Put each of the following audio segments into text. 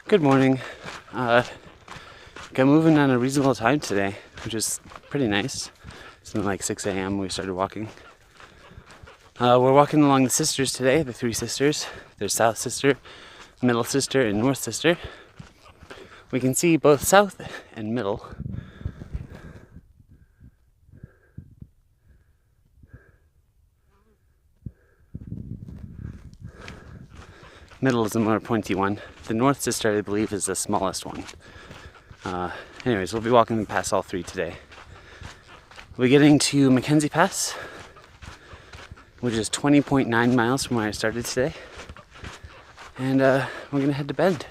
Good morning. Got moving on a reasonable time today, which is pretty nice. It's been like 6 a.m. we started walking. We're walking along the sisters today, the three sisters. There's South Sister, Middle Sister, and North Sister. We can see both South and Middle. Middle is the more pointy one. The North Sister, I believe, is the smallest one. Anyways, we'll be walking past all three today. We're getting to Mackenzie Pass, which is 20.9 miles from where I started today. And we're gonna head to bed.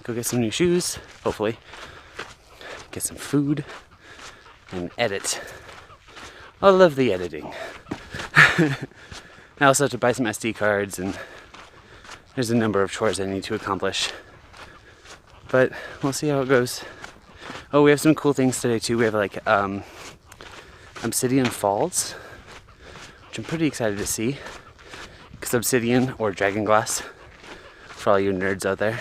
Go get some new shoes, hopefully. Get some food and edit. I love the editing. I also have to buy some SD cards, and there's a number of chores I need to accomplish. But we'll see how it goes. Oh, we have some cool things today too. We have like obsidian falls, which I'm pretty excited to see. Because obsidian or dragon glass, for all you nerds out there,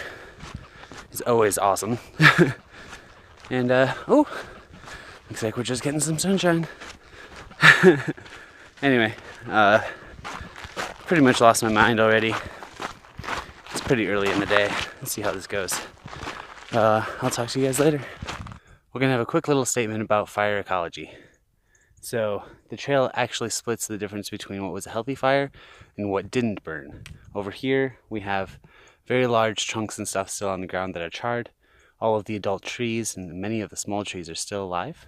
is always awesome. And oh, looks like we're just getting some sunshine. Anyway, pretty much lost my mind already. It's pretty early in the day. Let's see how this goes. I'll talk to you guys later. We're gonna have a quick little statement about fire ecology. So the trail actually splits the difference between what was a healthy fire and what didn't burn. Over here we have very large trunks and stuff still on the ground that are charred. All of the adult trees and many of the small trees are still alive,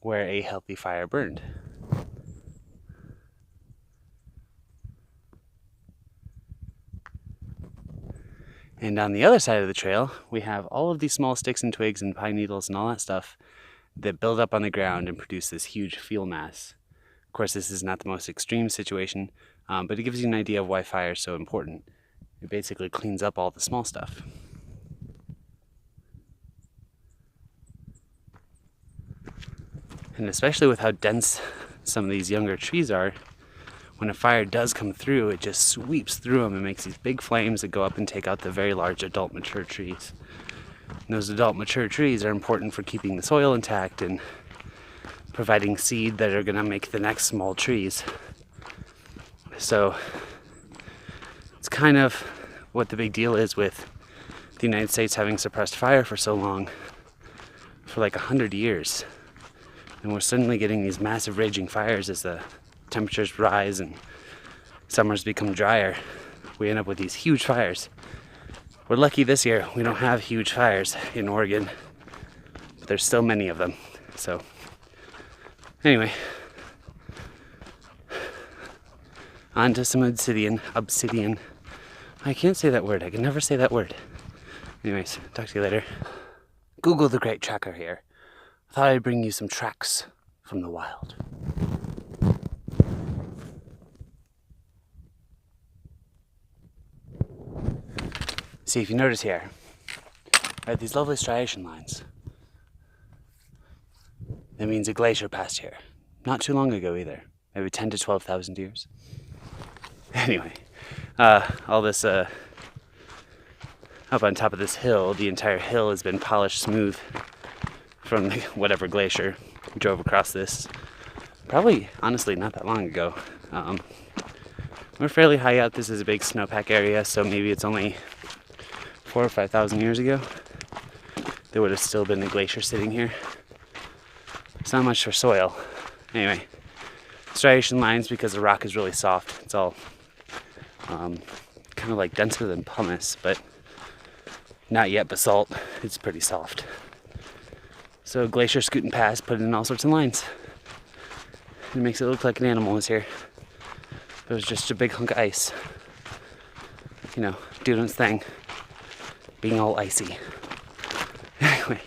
where a healthy fire burned. And on the other side of the trail, we have all of these small sticks and twigs and pine needles and all that stuff that build up on the ground and produce this huge fuel mass. Of course, this is not the most extreme situation, but it gives you an idea of why fire is so important. It basically cleans up all the small stuff. And especially with how dense some of these younger trees are, when a fire does come through, it just sweeps through them and makes these big flames that go up and take out the very large adult mature trees. And those adult mature trees are important for keeping the soil intact and providing seed that are gonna make the next small trees. So it's kind of what the big deal is with the United States having suppressed fire for so long, for like 100 years. And we're suddenly getting these massive raging fires as the temperatures rise and summers become drier. We end up with these huge fires. We're lucky this year we don't have huge fires in Oregon, but there's still many of them. So anyway, on to some obsidian. I can't say that word. I can never say that word. Anyways, talk to you later. Google the Great Tracker here. I thought I'd bring you some tracks from the wild. See, if you notice here, I have these lovely striation lines. That means a glacier passed here. Not too long ago either. Maybe 10 to 12,000 years. Anyway, all this up on top of this hill, the entire hill has been polished smooth from whatever glacier drove across this. Probably, honestly, not that long ago. We're fairly high up. This is a big snowpack area, so maybe it's only 4,000 or 5,000 years ago there would have still been a glacier sitting here. It's not much for soil. Anyway, striation lines because the rock is really soft. It's all kind of like denser than pumice, but not yet basalt. It's pretty soft. So glacier scooting past, put in all sorts of lines. It makes it look like an animal is here. It was just a big hunk of ice. You know, doing its thing. Being all icy. Anyway.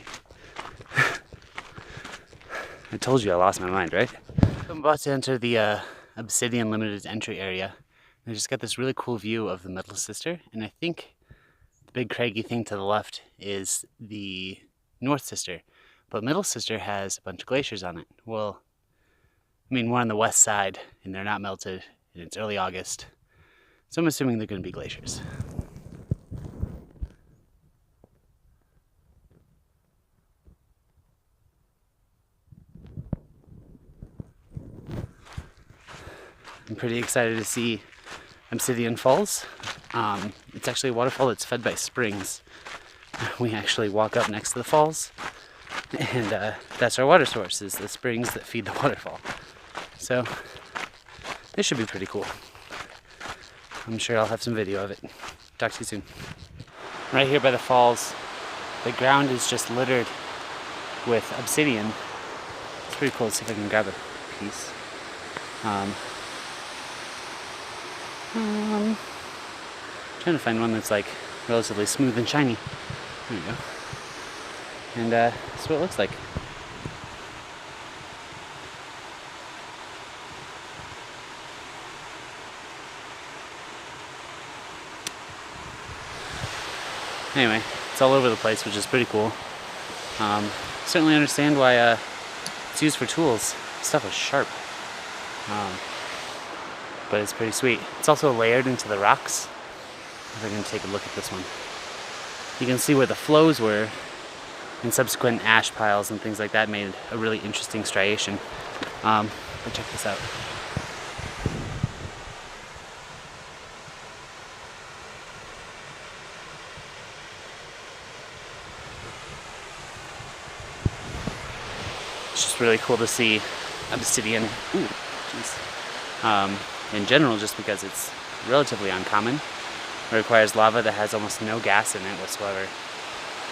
I told you I lost my mind, right? I'm about to enter the obsidian limited entry area. I just got this really cool view of the Middle Sister, and I think the big craggy thing to the left is the North Sister. But Middle Sister has a bunch of glaciers on it. Well, I mean, we're on the west side, and they're not melted, and it's early August. So I'm assuming they're going to be glaciers. I'm pretty excited to see Obsidian Falls. It's actually a waterfall that's fed by springs. We actually walk up next to the falls, and that's our water source, is the springs that feed the waterfall. So this should be pretty cool. I'm sure I'll have some video of it. Talk to you soon. Right here by the falls, the ground is just littered with obsidian. It's pretty cool. Let's see if I can grab a piece. Trying to find one that's like relatively smooth and shiny. There we go. And that's what it looks like. Anyway, it's all over the place, which is pretty cool. Certainly understand why it's used for tools. Stuff is sharp. But it's pretty sweet. It's also layered into the rocks. If I can take a look at this one. You can see where the flows were, and subsequent ash piles and things like that made a really interesting striation. But check this out. It's just really cool to see obsidian. Ooh, jeez. In general, just because it's relatively uncommon. It requires lava that has almost no gas in it whatsoever,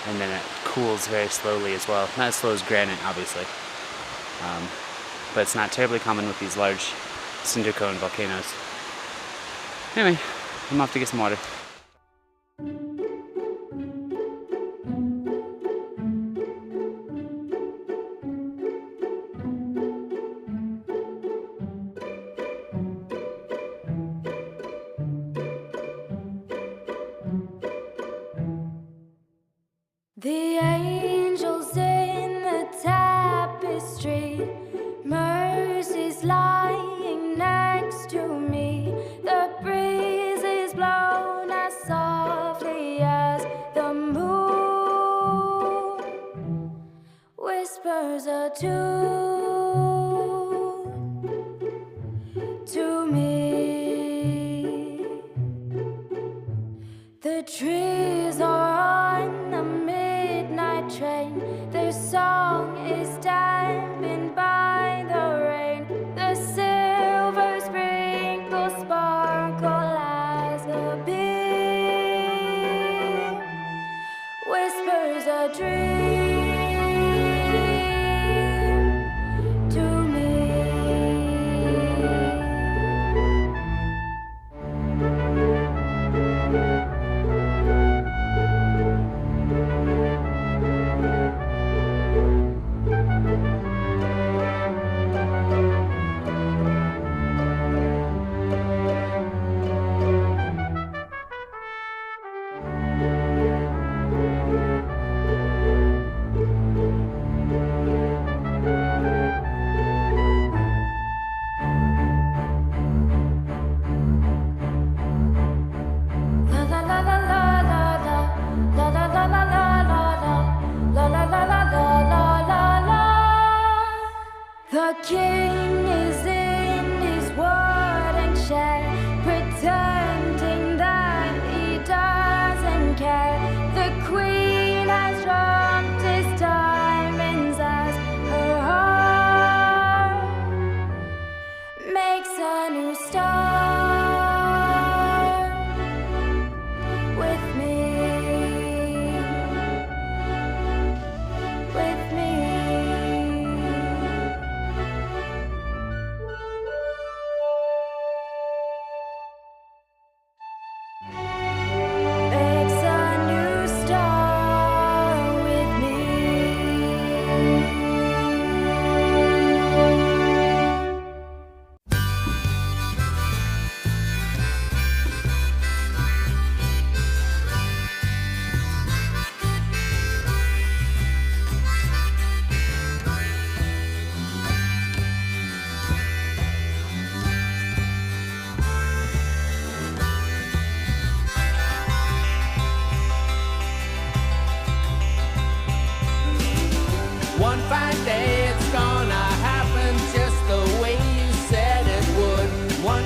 and then it cools very slowly as well. Not as slow as granite, obviously, but it's not terribly common with these large cinder cone volcanoes. Anyway, I'm off to get some water. The angels in the tapestry, mercy's lying next to me. The breeze is blown as softly as the moon whispers a tune to me. The trees are on the midnight train. Their song is dampened by the rain. The silver sprinkles sparkle as a beam whispers a dream to me. The king is in his wooden chair, pretending that he doesn't care. The queen has dropped his diamonds as her heart makes a new start with me. With me. Makes a new start with me. One fine day it's gonna happen just the way you said it would. One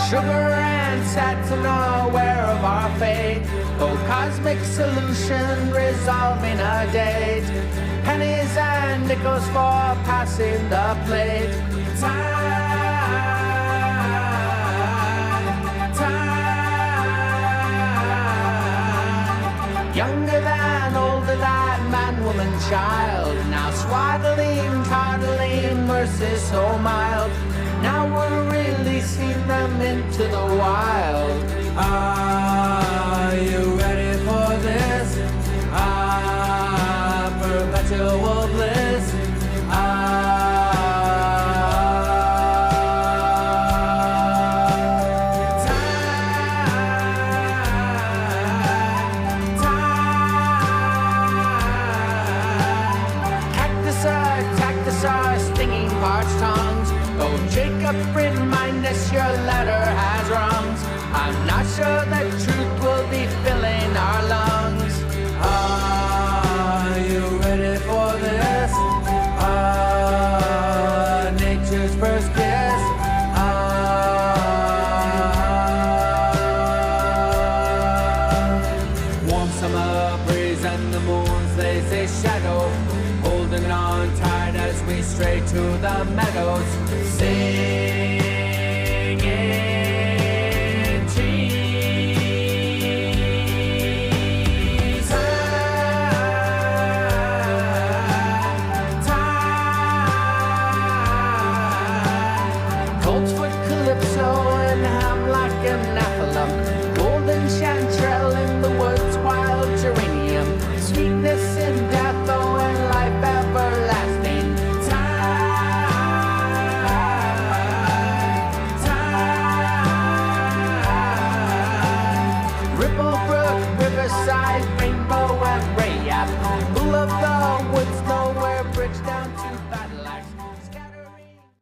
Sugar and satin are aware of our fate. Oh, cosmic solution resolving a date. Pennies and nickels for passing the plate. Time. Younger than older, that man, woman, child. Now swaddling, coddling, mercy so mild. Now we're releasing them into the wild. Are you ready for this? Perpetual bliss. Cactus are stinging parched tongues. Oh, Jacob, remind us your letter has rungs. I'm not sure that truth will be filling our lungs. Are you ready for this? Nature's first kiss. Warm summer breeze and the moon's lazy shadow, holding on tight as we stray to the meadows, singing trees. Time. Coltsfoot calypso and hemlock and naphthalum, golden chanterelle in the woods, wild geranium, sweetness in death, oh, and life everlasting. Ripple brook, riverside, rainbow and rayap, full of the